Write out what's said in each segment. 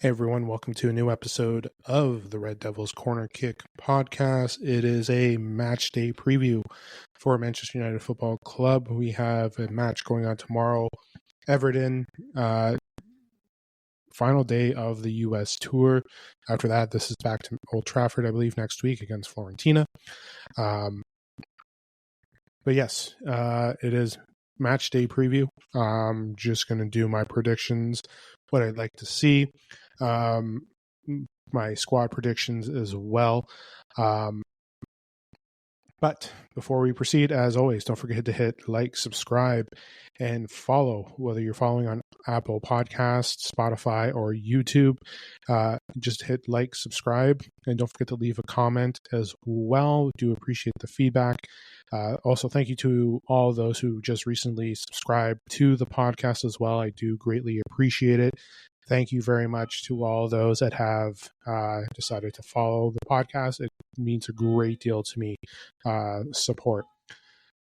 Hey everyone, welcome to a new episode of the Red Devils Corner Kick podcast. It is a match day preview for Manchester United Football Club. We have a match going on tomorrow. Everton, final day of the US tour. After that, this is back to Old Trafford, I believe, next week against Fiorentina. But yes, it is match day preview. I'm just going to do my predictions, what I'd like to see. My squad predictions as well. But before we proceed, as always, don't forget to hit like, subscribe, and follow, whether you're following on Apple Podcasts, Spotify, or YouTube. Just hit like, subscribe, and don't forget to leave a comment as well. Do appreciate the feedback. Also, thank you to all those who just recently subscribed to the podcast as well. I do greatly appreciate it. Thank you very much to all those that have decided to follow the podcast. It means a great deal to me, support.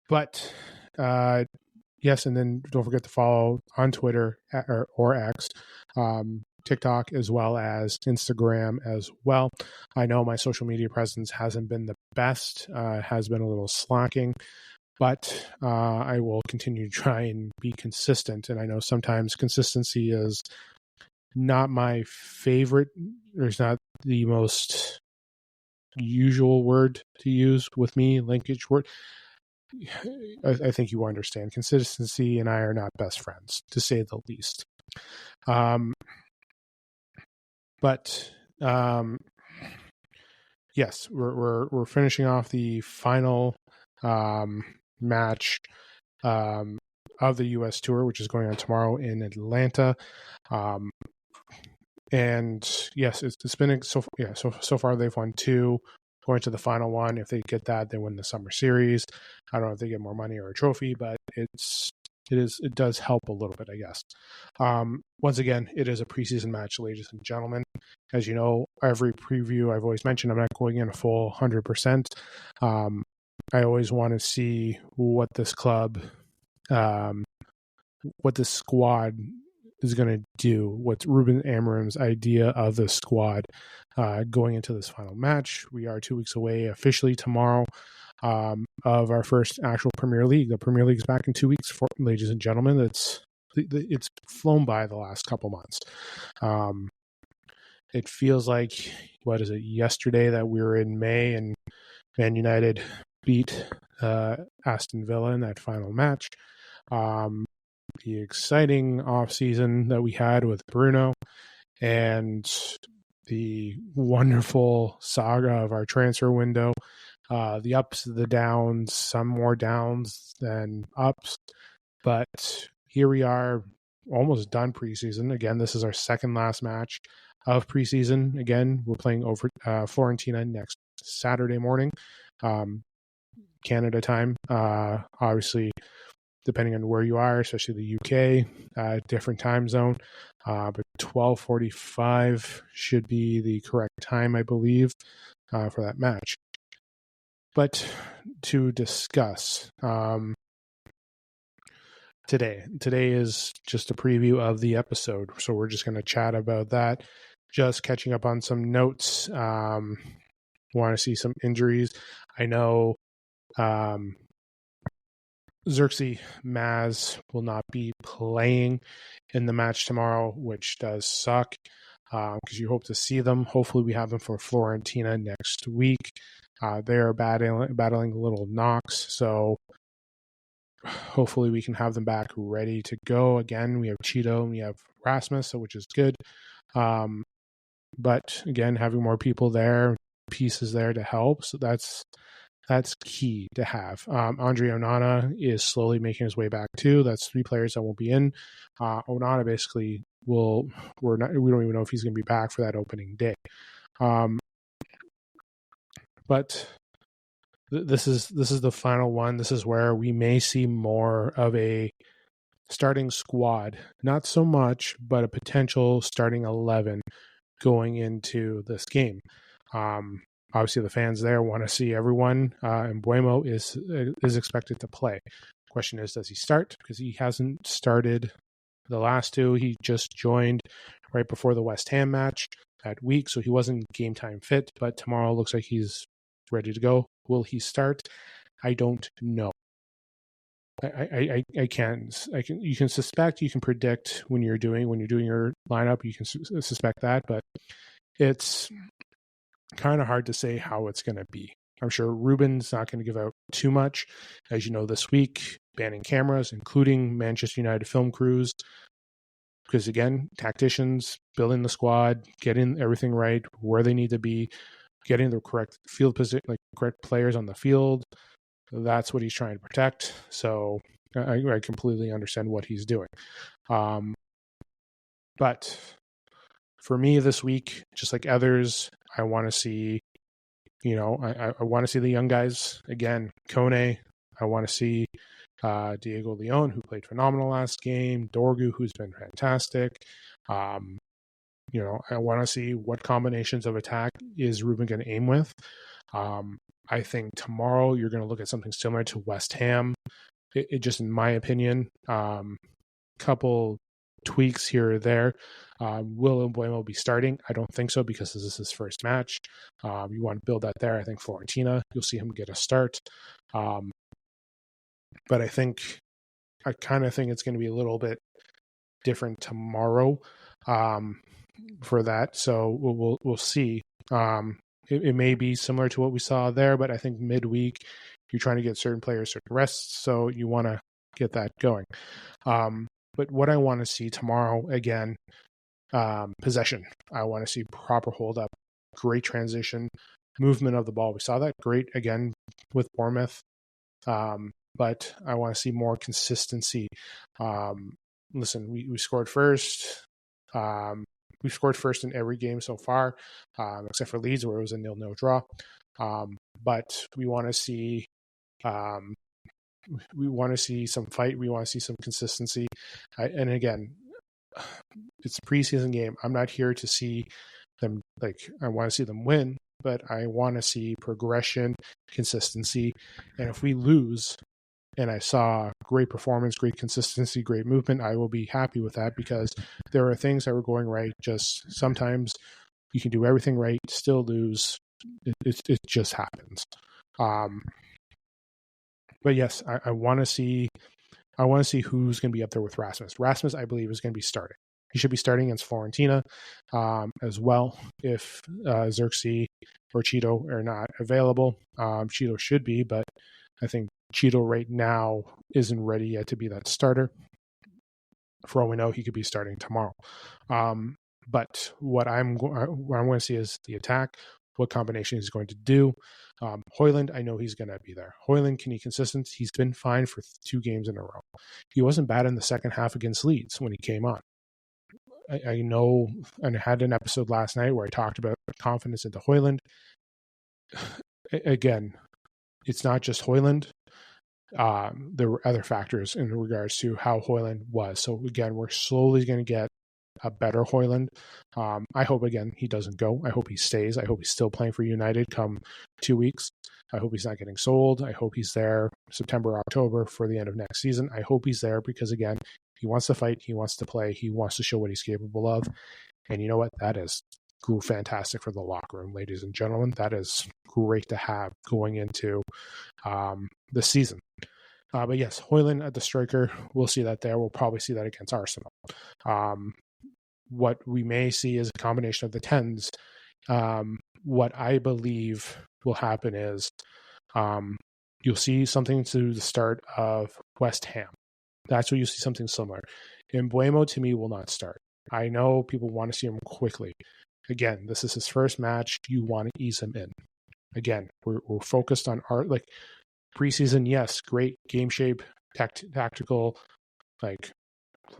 But yes, and then don't forget to follow on Twitter or X, TikTok, as well as Instagram as well. I know my social media presence hasn't been the best, has been a little slacking, but I will continue to try and be consistent. And I know sometimes consistency is not my favorite, or it's not the most usual word to use with me, linkage word. I think you understand. Consistency and I are not best friends, to say the least. Yes, we're finishing off the final match of the U.S. tour, which is going on tomorrow in Atlanta. And yes, it's been so far they've won 2, going to the final one. If they get that, they win the summer series. I don't know if they get more money or a trophy, but it does help a little bit, I guess. Once again, it is a preseason match, ladies and gentlemen. As you know, every preview I've always mentioned, I'm not going in a full 100%. I always want to see what this club, what this squad is going to do, what's Ruben Amorim's idea of the squad going into this final match. We are 2 weeks away officially tomorrow of our first actual Premier League. The Premier League is back in 2 weeks, ladies and gentlemen. It's flown by the last couple months. It feels like, yesterday that we were in May and Man United beat Aston Villa in that final match. The exciting offseason that we had with Bruno and the wonderful saga of our transfer window, the ups, the downs, some more downs than ups. But here we are, almost done preseason. Again, this is our second last match of preseason. Again, we're playing over Fiorentina next Saturday morning, Canada time. Obviously, depending on where you are, especially the UK, different time zone. But 12:45 should be the correct time, I believe, for that match. But to discuss today is just a preview of the episode. So we're just going to chat about that, just catching up on some notes. Want to see some injuries. I know Xerxes Maz will not be playing in the match tomorrow, which does suck because you hope to see them. Hopefully we have them for Fiorentina next week. They are battling little knocks, so hopefully we can have them back ready to go. Again, we have Cheeto and we have Rasmus, which is good. But again, having more people there, pieces there to help, so that's key to have. Andre Onana is slowly making his way back too. That's 3 players that won't be in. Onana basically we don't even know if he's going to be back for that opening day. But this is the final one. This is where we may see more of a starting squad, not so much, but a potential starting 11 going into this game. Obviously, the fans there want to see everyone, and Buemo is expected to play. Question is, does he start? Because he hasn't started the last 2. He just joined right before the West Ham match that week, so he wasn't game time fit, but tomorrow looks like he's ready to go. Will he start? I don't know. I can't. You can suspect, you can predict when you're doing your lineup, you can suspect that, but it's kind of hard to say how it's going to be. I'm sure Ruben's not going to give out too much. As you know, this week, banning cameras, including Manchester United film crews, because again, tacticians, building the squad, getting everything right where they need to be, getting the correct field position, like correct players on the field. That's what he's trying to protect. So I completely understand what he's doing. But for me this week, just like others, I want to see, I want to see the young guys again. Kone, I want to see Diego Leon, who played phenomenal last game. Dorgu, who's been fantastic. I want to see what combinations of attack is Ruben going to aim with. I think tomorrow you're going to look at something similar to West Ham. It just, in my opinion, couple tweaks here or there. Will Mbeumo be starting? I don't think so, because this is his first match. You want to build that there. I think Fiorentina, you'll see him get a start. But I kind of think it's going to be a little bit different tomorrow for that. So we'll see. It may be similar to what we saw there, but I think midweek you're trying to get certain players certain rests, so you want to get that going. But what I want to see tomorrow, again, possession. I want to see proper hold up, great transition, movement of the ball. We saw that great again with Bournemouth, but I want to see more consistency. Listen, we scored first. We've scored first in every game so far, except for Leeds, where it was a 0-0 draw. But we want to see some fight. We want to see some consistency. And again, it's a preseason game. I'm not here to see them, I want to see them win, but I want to see progression, consistency. And if we lose, and I saw great performance, great consistency, great movement, I will be happy with that, because there are things that were going right. Just sometimes you can do everything right, still lose. It just happens. But yes, I want to see who's going to be up there with Rasmus. Rasmus, I believe, is going to be starting. He should be starting against Fiorentina as well, if Xerxes or Cheeto are not available. Cheeto should be, but I think Cheeto right now isn't ready yet to be that starter. For all we know, he could be starting tomorrow. But what I'm going to see is the attack, what combination he's going to do. Højlund, I know he's going to be there. Højlund, can he consistent? He's been fine for 2 games in a row. He wasn't bad in the second half against Leeds when he came on. I know, and I had an episode last night where I talked about confidence into Højlund. Again, it's not just Højlund. There were other factors in regards to how Højlund was. So again, we're slowly going to get a better Højlund. I hope, again, he doesn't go. I hope he stays. I hope he's still playing for United come 2 weeks. I hope he's not getting sold. I hope he's there September, October for the end of next season. I hope he's there because, again, he wants to fight. He wants to play. He wants to show what he's capable of. And you know what? That is fantastic for the locker room, ladies and gentlemen. That is great to have going into the season. But yes, Højlund at the striker, we'll see that there. We'll probably see that against Arsenal. What we may see is a combination of the 10s. What I believe will happen is you'll see something to the start of West Ham. That's where you see something similar. Mbeumo, to me, will not start. I know people want to see him quickly. Again, this is his first match. You want to ease him in. Again, we're focused on preseason. Yes, great game shape, tactical,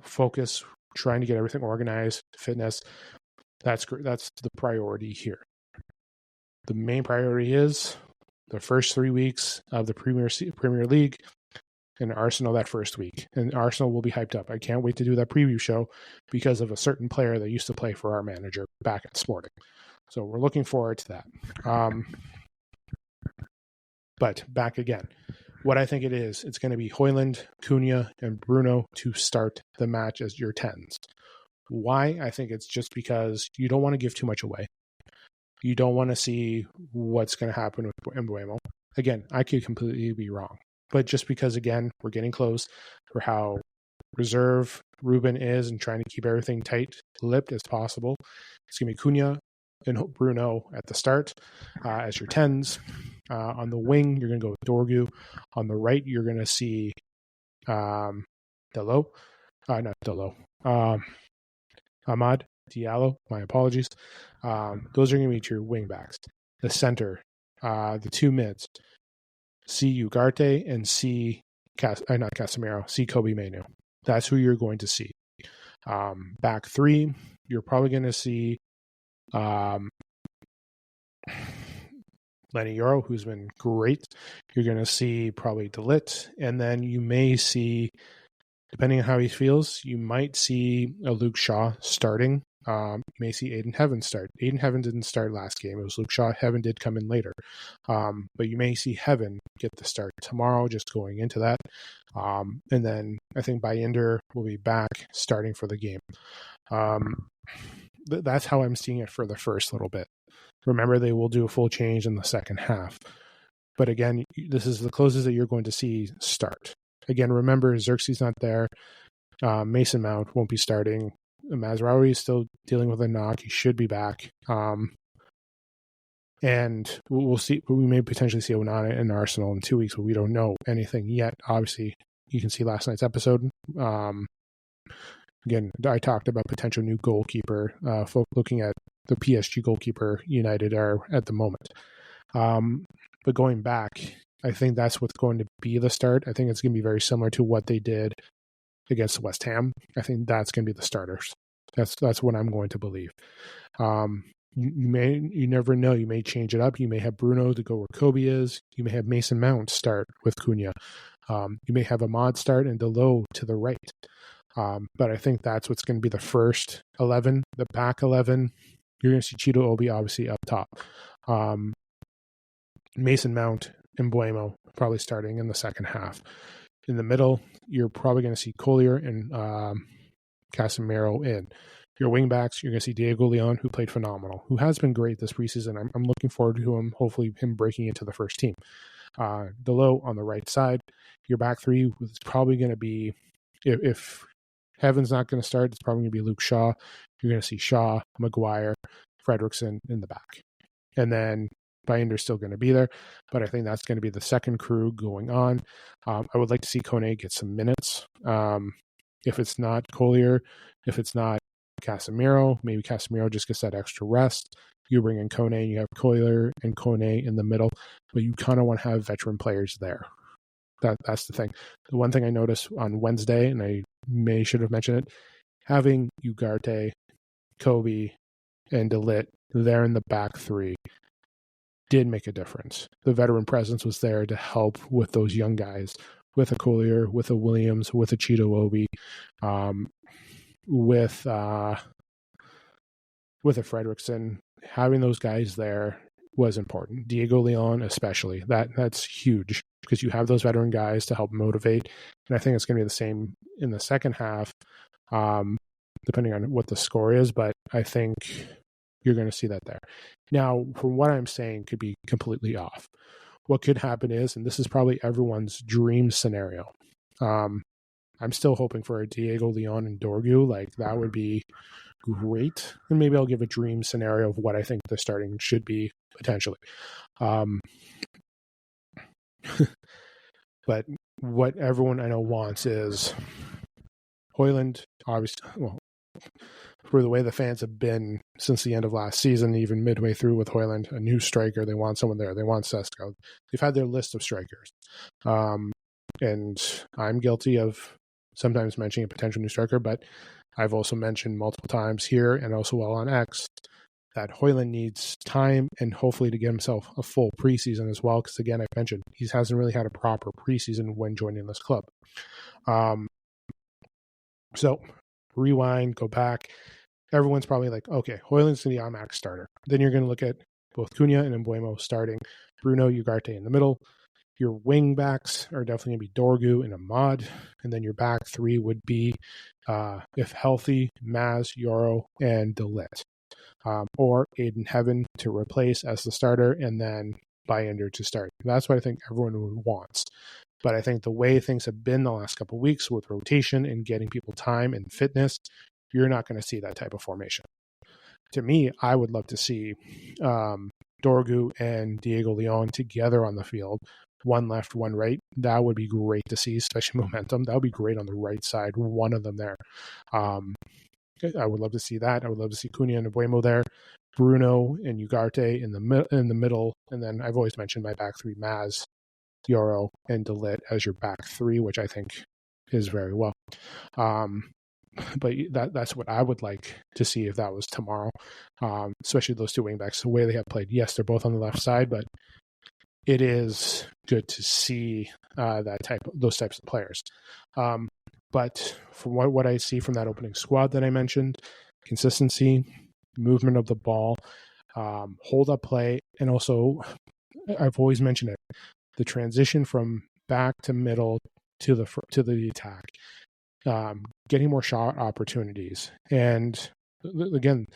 focus, trying to get everything organized, fitness. That's great. That's the priority here. The main priority is the first 3 weeks of the Premier League, and Arsenal that first week. And Arsenal will be hyped up. I can't wait to do that preview show because of a certain player that used to play for our manager back at Sporting. So we're looking forward to that. But back again, what I think it's going to be Højlund, Cunha, and Bruno to start the match as your 10s. Why? I think it's just because you don't want to give too much away. You don't want to see what's going to happen with Embuemo. Again, I could completely be wrong. But just because, again, we're getting close for how reserve Ruben is and trying to keep everything tight-lipped as possible, it's going to be Cunha and Bruno at the start as your 10s. On the wing, you're going to go with Dorgu. On the right, you're going to see Delo. Not Delo. Ahmad Diallo. My apologies. Those are going to be your wing backs. The center, the two mids, C. Ugarte and C. Not Casemiro, C. Kobe Mainu. That's who you're going to see. Back three, you're probably going to see Lenny Yoro, who's been great. You're going to see probably DeLitt, and then you may see, depending on how he feels, you might see a Luke Shaw starting. You may see Aiden Heaven start. Aiden Heaven didn't start last game. It was Luke Shaw. Heaven did come in later. But you may see Heaven get the start tomorrow, just going into that. And then I think Bayender will be back starting for the game. That's how I'm seeing it for the first little bit. Remember, they will do a full change in the second half. But again, this is the closest that you're going to see start. Again, remember, Xerxes not there. Mason Mount won't be starting. Mazraoui is still dealing with a knock. He should be back. And we'll see. We may potentially see Onana in Arsenal in 2 weeks, but we don't know anything yet. Obviously, you can see last night's episode. Again, I talked about potential new goalkeeper, looking at the PSG goalkeeper United are at the moment. But going back, I think that's what's going to be the start. I think it's going to be very similar to what they did against West Ham. I think that's going to be the starters. That's what I'm going to believe. You never know. You may change it up. You may have Bruno to go where Kobe is. You may have Mason Mount start with Cunha. You may have Ahmad start and Delo to the right. But I think that's what's going to be the first 11. The back 11, you're going to see Cheeto Obi obviously up top. Mason Mount and Buemo probably starting in the second half. In the middle, you're probably going to see Collier and Casemiro in. Your wingbacks, you're going to see Diego Leon, who played phenomenal, who has been great this preseason. I'm looking forward to him, hopefully him breaking into the first team. Delo on the right side. Your back three is probably going to be, if Heaven's not going to start, it's probably going to be Luke Shaw. You're going to see Shaw, Maguire, Fredrickson in the back. And then Bayender's still going to be there, but I think that's going to be the second crew going on. I would like to see Kone get some minutes. If it's not Collier, if it's not Casemiro, maybe Casemiro just gets that extra rest. You bring in Kone, you have Collier and Kone in the middle, but you kind of want to have veteran players there. That's the thing. The one thing I noticed on Wednesday, and I should have mentioned it, having Ugarte, Kobe, and DeLitt there in the back three did make a difference. The veteran presence was there to help with those young guys, with a Collier, with a Williams, with a Cheeto Obi, with a Fredrickson. Having those guys there was important. Diego Leon especially. That's huge because you have those veteran guys to help motivate. And I think it's going to be the same in the second half, depending on what the score is. But I think you're going to see that there. Now, from what I'm saying could be completely off. What could happen is, and this is probably everyone's dream scenario, I'm still hoping for a Diego Leon and Dorgu. Like, that would be great. And maybe I'll give a dream scenario of what I think the starting should be potentially. But what everyone I know wants is Højlund, obviously, well, for the way the fans have been since the end of last season, even midway through with Højlund, a new striker. They want someone there. They want Sesko. They've had their list of strikers. And I'm guilty of sometimes mentioning a potential new striker, but I've also mentioned multiple times here and also well on X that Højlund needs time and hopefully to get himself a full preseason as well. Because again, I mentioned he hasn't really had a proper preseason when joining this club. So rewind, go back. Everyone's probably like, okay, Højlund's the automatic starter. Then you're going to look at both Cunha and Embuemo starting, Bruno, Ugarte in the middle. Your wing backs are definitely going to be Dorgu and Ahmad. And then your back three would be, if healthy, Maz, Yoro, and Delit. Or Aiden Heaven to replace as the starter, and then Bayender to start. That's what I think everyone wants. But I think the way things have been the last couple of weeks with rotation and getting people time and fitness, you're not going to see that type of formation. To me, I would love to see Dorgu and Diego Leon together on the field, one left, one right. That would be great to see, especially momentum. That would be great on the right side, one of them there. I would love to see that. I would love to see Cunha and Buemo there, Bruno and Ugarte in the middle, and then I've always mentioned my back three: Maz, Yoro, and Delit as your back three, which I think is very well. But that's what I would like to see if that was tomorrow, especially those two wingbacks, the way they have played. Yes, they're both on the left side, but it is good to see those types of players. But from what I see from that opening squad that I mentioned, consistency, movement of the ball, hold up play, and also I've always mentioned it, the transition from back to middle to the attack, getting more shot opportunities. And again,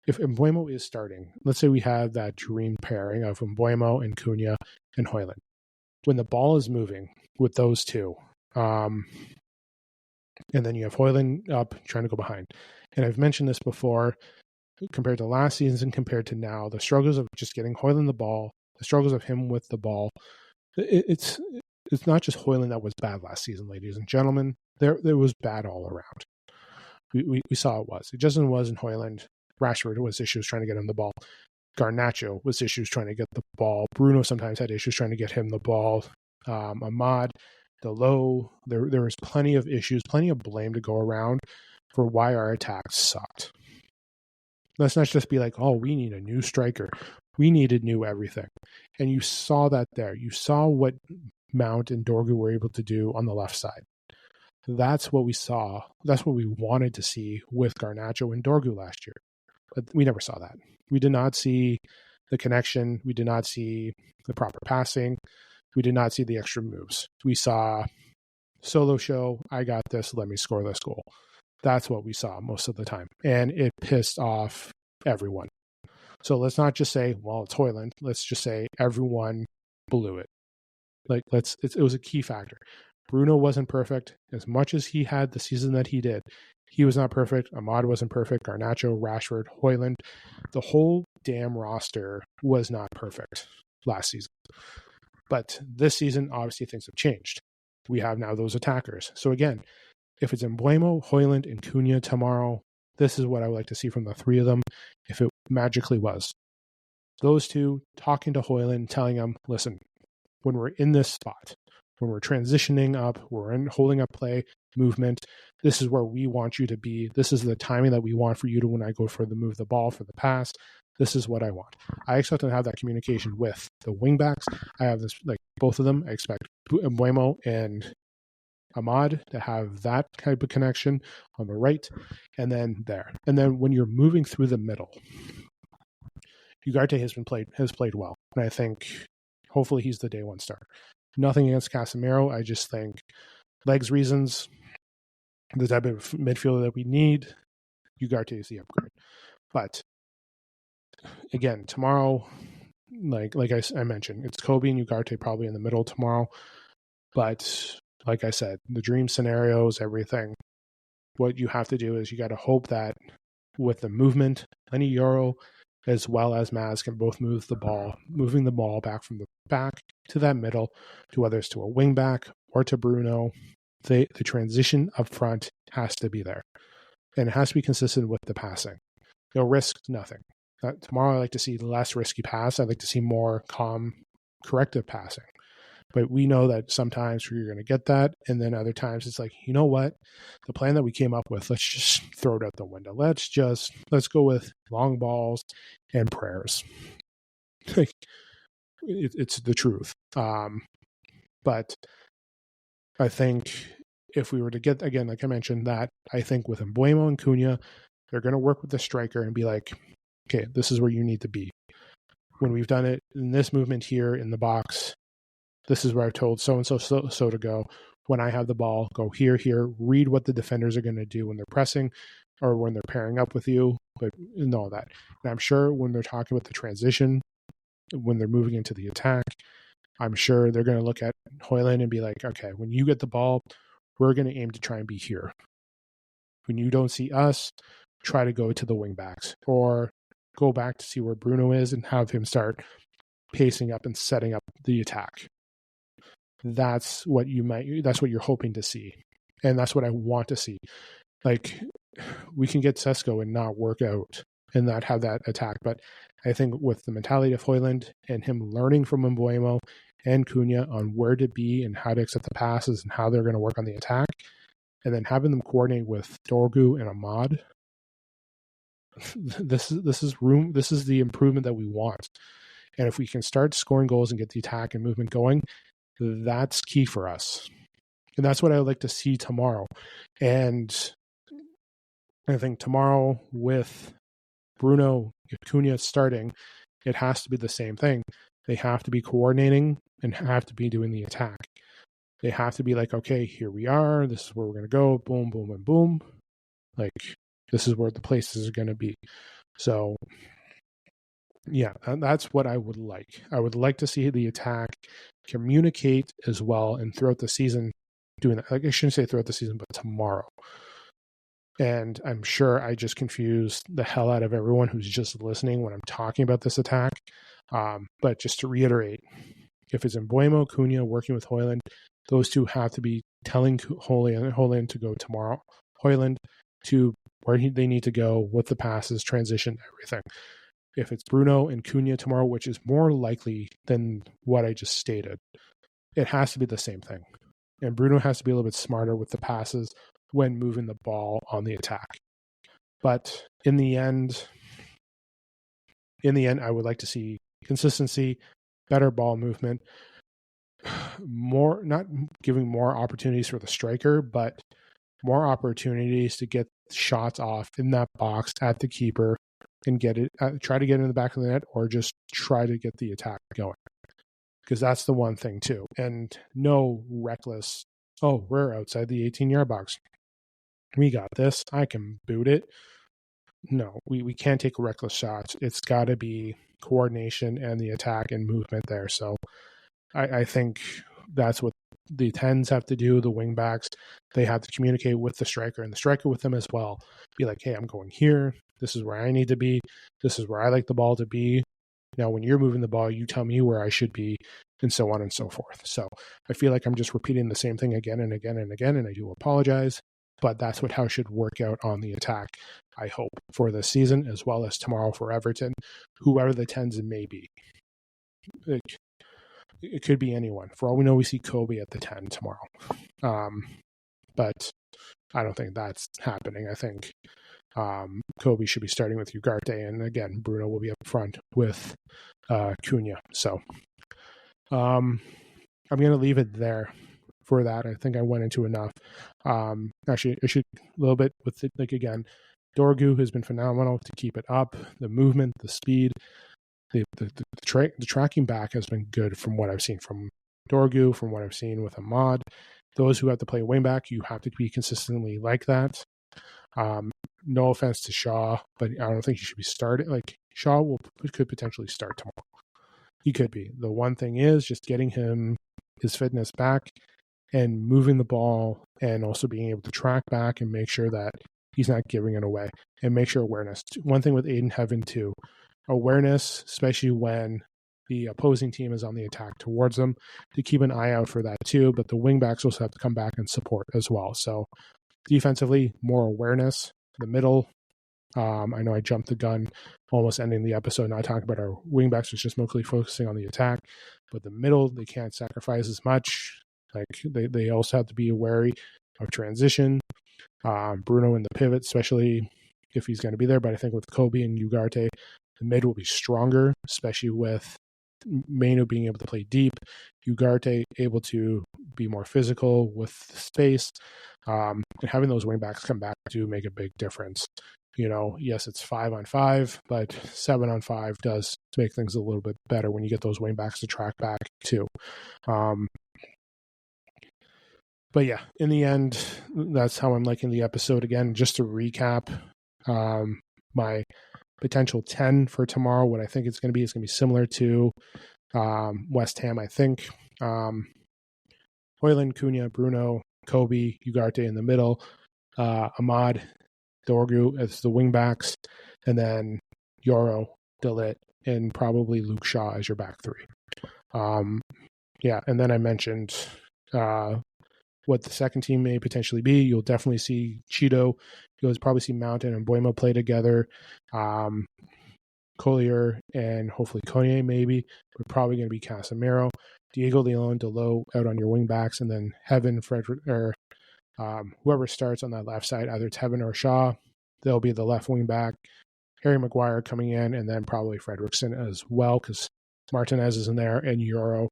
if Mbuemo is starting, let's say we have that dream pairing of Mbuemo and Cunha and Højlund. When the ball is moving with those two, and then you have Højlund up trying to go behind. And I've mentioned this before, compared to last season, compared to now, the struggles of just getting Højlund the ball, the struggles of him with the ball. It's not just Højlund that was bad last season, ladies and gentlemen. There was bad all around. We saw it was. It just wasn't Højlund. Rashford was issues trying to get him the ball. Garnacho was issues trying to get the ball. Bruno sometimes had issues trying to get him the ball. Ahmad, Delo, there was plenty of issues, plenty of blame to go around for why our attacks sucked. Let's not just be like, oh, we need a new striker. We needed new everything. And you saw that there. You saw what Mount and Dorgu were able to do on the left side. That's what we saw. That's what we wanted to see with Garnacho and Dorgu last year. But we never saw that. We did not see the connection. We did not see the proper passing. We did not see the extra moves. We saw solo show, I got this, let me score this goal. That's what we saw most of the time. And it pissed off everyone. So let's not just say, well, it's Højlund. Let's just say everyone blew it. It was a key factor. Bruno wasn't perfect. As much as he had the season that he did, he was not perfect. Ahmad wasn't perfect. Garnacho, Rashford, Højlund. The whole damn roster was not perfect last season. But this season, obviously, things have changed. We have now those attackers. So again, if it's Mbuemo, Højlund, and Cunha tomorrow, this is what I would like to see from the three of them, if it magically was. Those two talking to Højlund, telling him, listen, when we're in this spot, when we're transitioning up, we're in holding up play, movement, this is where we want you to be. This is the timing that we want for you to, when I go for the move the ball, for the pass, this is what I want. I expect to have that communication with the wingbacks. I have this, like both of them. I expect Mbuemo and Ahmad to have that type of connection on the right, and then there. And then when you're moving through the middle, Ugarte has played well, and I think hopefully he's the day one starter. Nothing against Casemiro. I just think legs reasons, the type of midfielder that we need, Ugarte is the upgrade. But again, tomorrow, like I mentioned, it's Kobe and Ugarte probably in the middle tomorrow. But like I said, the dream scenarios, everything, what you have to do is you got to hope that with the movement, Lenny Euro as well as Maz can both move the ball, moving the ball back from the back to that middle, to whether it's to a wing back or to Bruno. The transition up front has to be there. And it has to be consistent with the passing. You'll risk nothing. Tomorrow I like to see less risky pass. I'd like to see more calm, corrective passing. But we know that sometimes you're going to get that. And then other times it's like, you know what? The plan that we came up with, let's just throw it out the window. Let's go with long balls and prayers. It's the truth. But I think if we were to get, again, like I mentioned, that I think with Mbuemo and Cunha, they're going to work with the striker and be like, okay, this is where you need to be. When we've done it in this movement here in the box, This is where I've told so-and-so so to go. When I have the ball, go here, read what the defenders are going to do when they're pressing or when they're pairing up with you, but and all that. And I'm sure when they're talking about the transition, when they're moving into the attack, I'm sure they're going to look at Højlund and be like, okay, when you get the ball, we're going to aim to try and be here. When you don't see us, try to go to the wing backs or go back to see where Bruno is and have him start pacing up and setting up the attack. That's what you're hoping to see. And that's what I want to see. Like, we can get Sesko and not work out and not have that attack. But I think with the mentality of Højlund and him learning from Mbeumo and Cunha on where to be and how to accept the passes and how they're going to work on the attack, and then having them coordinate with Dorgu and Ahmad, this is the improvement that we want. And if we can start scoring goals and get the attack and movement going, that's key for us. And that's what I would like to see tomorrow. And I think tomorrow with Bruno Cunha starting, it has to be the same thing. They have to be coordinating and have to be doing the attack. They have to be like, okay, here we are. This is where we're going to go. Boom, boom, and boom. Like, this is where the places are going to be. So, yeah, that's what I would like. I would like to see the attack communicate as well and throughout the season doing that. Like, I shouldn't say throughout the season, but tomorrow. And I'm sure I just confused the hell out of everyone who's just listening when I'm talking about this attack. But just to reiterate, if it's Mbeumo, Cunha working with Højlund, those two have to be telling Højlund to go tomorrow. Højlund to where they need to go with the passes, transition, everything. If it's Bruno and Cunha tomorrow, which is more likely than what I just stated, it has to be the same thing. And Bruno has to be a little bit smarter with the passes when moving the ball on the attack. But in the end, I would like to see consistency, better ball movement, not giving more opportunities for the striker, but more opportunities to get shots off in that box at the keeper and try to get in the back of the net, or just try to get the attack going. Because that's the one thing too. And no reckless, oh, we're outside the 18-yard box. We got this. I can boot it. No, we can't take reckless shots. It's got to be coordination and the attack and movement there. So I think that's what the 10s have to do, the wing backs. They have to communicate with the striker and the striker with them as well. Be like, hey, I'm going here. This is where I need to be. This is where I like the ball to be. Now, when you're moving the ball, you tell me where I should be, and so on and so forth. So I feel like I'm just repeating the same thing again and again and again, and I do apologize. But that's how it should work out on the attack, I hope, for this season, as well as tomorrow for Everton, whoever the 10s may be. It could be anyone. For all we know, we see Kobe at the 10 tomorrow. But I don't think that's happening. I think Kobe should be starting with Ugarte, and again, Bruno will be up front with Cunha. So I'm going to leave it there for that. I think I went into enough. Actually, I should a little bit with it. Like, again, Dorgu has been phenomenal to keep it up. The movement, the speed, the tracking back has been good from what I've seen from Dorgu, from what I've seen with Ahmad. Those who have to play wing back, you have to be consistently like that. No offense to Shaw, but I don't think he should be starting. Like, Shaw could potentially start tomorrow. He could be. The one thing is just getting his fitness back and moving the ball, and also being able to track back and make sure that he's not giving it away, and make sure awareness. One thing with Aiden Heaven too, awareness, especially when the opposing team is on the attack towards them, to keep an eye out for that too. But the wingbacks also have to come back and support as well. So defensively, more awareness. The middle, I know I jumped the gun, almost ending the episode not talking about our wingbacks, which is mostly focusing on the attack. But the middle, they can't sacrifice as much. Like, they also have to be wary of transition. Bruno in the pivot, especially if he's going to be there. But I think with Kobe and Ugarte, the mid will be stronger, especially with Mainu being able to play deep, Ugarte able to be more physical with space, and having those wingbacks come back do make a big difference. Yes, it's 5-on-5, but 7-on-5 does make things a little bit better when you get those wing backs to track back too. But yeah, in the end, that's how I'm liking the episode. Again, just to recap, my potential 10 for tomorrow, what I think it's going to be similar to West Ham, I think. Hoyland, Cunha, Bruno, Kobe, Ugarte in the middle, Ahmad, Dorgu as the wingbacks, and then Yoro, Delit, and probably Luke Shaw as your back three. And then I mentioned what the second team may potentially be. You'll definitely see Cheeto. You'll probably see Mountain and Boima play together. Collier and hopefully Kone maybe. We're probably going to be Casemiro. Diego Leon, Delo out on your wing backs, and then Heaven, Frederick, or whoever starts on that left side, either it's Heaven or Shaw. They'll be the left wing back. Harry Maguire coming in, and then probably Fredrickson as well, because Martinez is in there, and Euro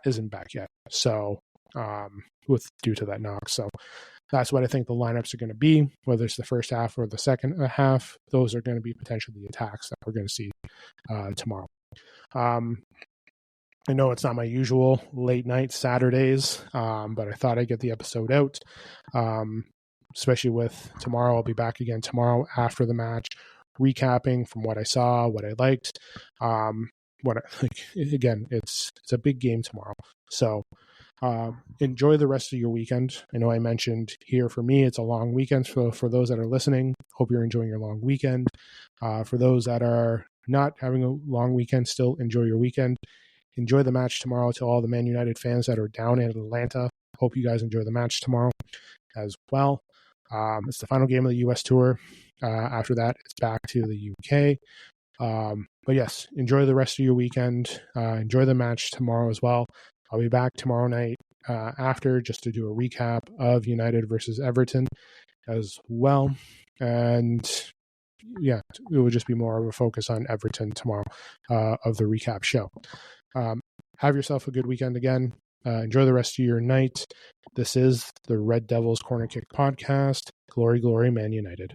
isn't back yet. So, due to that knock. So that's what I think the lineups are going to be, whether it's the first half or the second half. Those are going to be potentially the attacks that we're going to see tomorrow. I know it's not my usual late night Saturdays, but I thought I'd get the episode out, especially with tomorrow. I'll be back again tomorrow after the match, recapping from what I saw, what I liked. Again, it's a big game tomorrow. So enjoy the rest of your weekend. I know I mentioned here for me, it's a long weekend. So for those that are listening, hope you're enjoying your long weekend. For those that are not having a long weekend, still enjoy your weekend. Enjoy the match tomorrow. To all the Man United fans that are down in Atlanta, hope you guys enjoy the match tomorrow as well. It's the final game of the U.S. tour. After that, it's back to the U.K. But yes, enjoy the rest of your weekend. Enjoy the match tomorrow as well. I'll be back tomorrow night after just to do a recap of United versus Everton as well. And yeah, it will just be more of a focus on Everton tomorrow of the recap show. Have yourself a good weekend again. Enjoy the rest of your night. This is the Red Devils Corner Kick podcast. Glory, glory, Man United.